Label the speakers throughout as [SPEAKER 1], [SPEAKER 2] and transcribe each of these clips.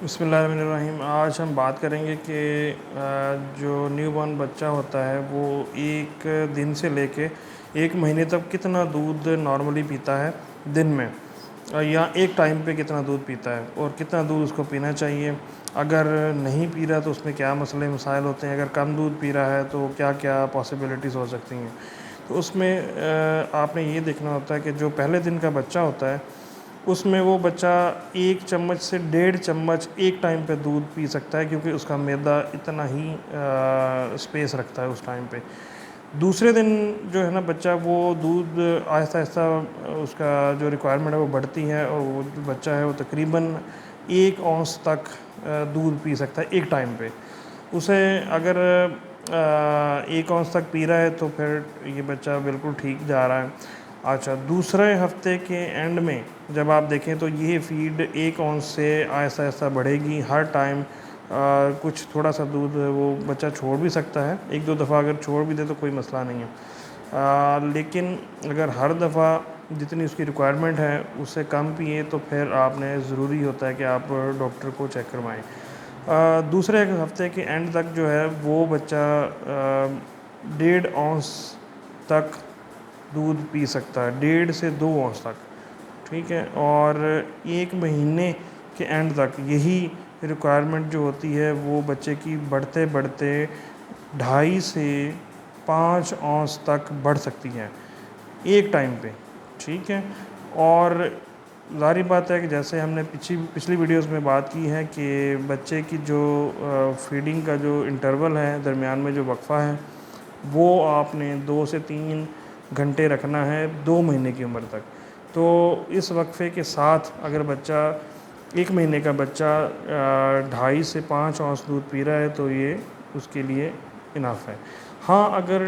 [SPEAKER 1] بسم اللہ الرحمن الرحیم۔ آج ہم بات کریں گے کہ جو نیو بورن بچہ ہوتا ہے وہ ایک دن سے لے کے ایک مہینے تک کتنا دودھ نارملی پیتا ہے دن میں، یا ایک ٹائم پہ کتنا دودھ پیتا ہے اور کتنا دودھ اس کو پینا چاہیے۔ اگر نہیں پی رہا تو اس میں کیا مسئلے مسائل ہوتے ہیں، اگر کم دودھ پی رہا ہے تو کیا کیا پاسبلٹیز ہو سکتی ہیں۔ تو اس میں آپ نے یہ دیکھنا ہوتا ہے کہ جو پہلے دن کا بچہ ہوتا ہے اس میں وہ بچہ 1 چمچ سے 1.5 چمچ ایک ٹائم پہ دودھ پی سکتا ہے، کیونکہ اس کا معدہ اتنا ہی اسپیس رکھتا ہے اس ٹائم پہ۔ دوسرے دن جو ہے نا بچہ وہ دودھ آہستہ آہستہ اس کا جو ریکوائرمنٹ ہے وہ بڑھتی ہے، اور وہ جو بچہ ہے وہ تقریباً 1 اونس تک دودھ پی سکتا ہے ایک ٹائم پہ۔ اسے اگر 1 اونس تک پی رہا ہے تو پھر یہ بچہ بالکل ٹھیک جا رہا ہے۔ اچھا، دوسرے ہفتے کے اینڈ میں جب آپ دیکھیں تو یہ فیڈ 1 اونس سے آہستہ آہستہ بڑھے گی ہر ٹائم۔ کچھ تھوڑا سا دودھ وہ بچہ چھوڑ بھی سکتا ہے، 1-2 دفعہ اگر چھوڑ بھی دے تو کوئی مسئلہ نہیں ہے، لیکن اگر ہر دفعہ جتنی اس کی ریکوائرمنٹ ہے اس سے کم پیے تو پھر آپ نے ضروری ہوتا ہے کہ آپ ڈاکٹر کو چیک کروائیں۔ دوسرے ہفتے کے اینڈ تک جو ہے وہ بچہ 1.5 اونس تک دودھ پی سکتا ہے، 1.5 سے 2 اونس تک، ٹھیک ہے۔ اور 1 مہینے کے اینڈ تک یہی ریکوائرمنٹ جو ہوتی ہے وہ بچے کی بڑھتے بڑھتے 2.5 سے 5 اونس تک بڑھ سکتی ہے ایک ٹائم پہ، ٹھیک ہے۔ اور ظاہری بات ہے کہ جیسے ہم نے پچھلی ویڈیوز میں بات کی ہے کہ بچے کی جو فیڈنگ کا جو انٹرول ہے، درمیان میں جو وقفہ ہے، وہ آپ نے 2 سے 3 گھنٹے رکھنا ہے 2 مہینے کی عمر تک۔ تو اس وقفے کے ساتھ اگر بچہ 1 مہینے کا بچہ 2.5 سے 5 اونس دودھ پی رہا ہے تو یہ اس کے لیے انف ہے۔ ہاں، اگر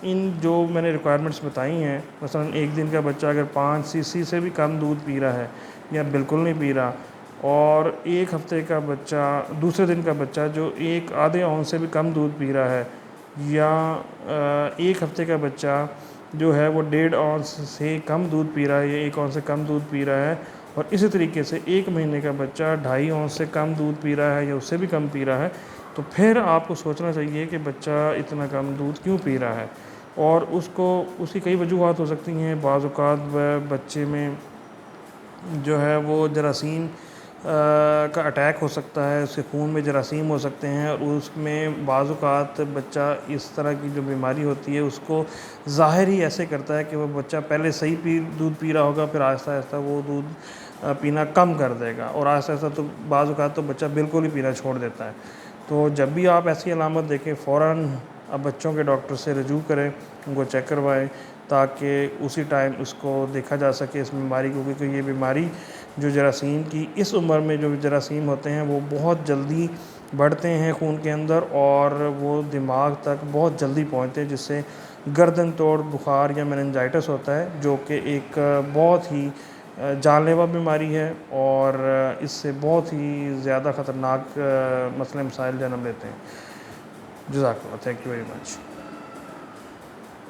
[SPEAKER 1] ان جو میں نے ریکوائرمنٹس بتائی ہیں، مثلا ایک دن کا بچہ اگر 5 cc سے بھی کم دودھ پی رہا ہے یا بالکل نہیں پی رہا، اور ایک ہفتے کا بچہ دوسرے دن کا بچہ جو آدھے اونس سے بھی کم دودھ پی رہا ہے، یا ایک ہفتے کا بچہ جو ہے وہ 1.5 اونس سے کم دودھ پی رہا ہے یا 1 اونس سے کم دودھ پی رہا ہے، اور اسی طریقے سے 1 مہینے کا بچہ 2.5 اونس سے کم دودھ پی رہا ہے یا اس سے بھی کم پی رہا ہے، تو پھر آپ کو سوچنا چاہیے کہ بچہ اتنا کم دودھ کیوں پی رہا ہے۔ اور اس کی کئی وجوہات ہو سکتی ہیں۔ بعض اوقات بچے میں جو ہے وہ جراثیم کا اٹیک ہو سکتا ہے، اس کے خون میں جراثیم ہو سکتے ہیں، اور اس میں بعض اوقات بچہ اس طرح کی جو بیماری ہوتی ہے اس کو ظاہر ہی ایسے کرتا ہے کہ وہ بچہ پہلے صحیح دودھ پی رہا ہوگا، پھر آہستہ آہستہ وہ دودھ پینا کم کر دے گا، اور آہستہ آہستہ تو بعض اوقات تو بچہ بالکل ہی پینا چھوڑ دیتا ہے۔ تو جب بھی آپ ایسی علامت دیکھیں فوراً اب بچوں کے ڈاکٹر سے رجوع کریں، ان کو چیک کروائیں، تاکہ اسی ٹائم اس کو دیکھا جا سکے اس بیماری کو، کیونکہ یہ بیماری جو جراثیم کی اس عمر میں جو جراثیم ہوتے ہیں وہ بہت جلدی بڑھتے ہیں خون کے اندر، اور وہ دماغ تک بہت جلدی پہنچتے ہیں، جس سے گردن توڑ بخار یا میننجائٹس ہوتا ہے، جو کہ ایک بہت ہی جان لیوا بیماری ہے، اور اس سے بہت ہی زیادہ خطرناک مسئلے مسائل جنم لیتے ہیں۔ جزاک اللہ، تھینک یو ویری مچ۔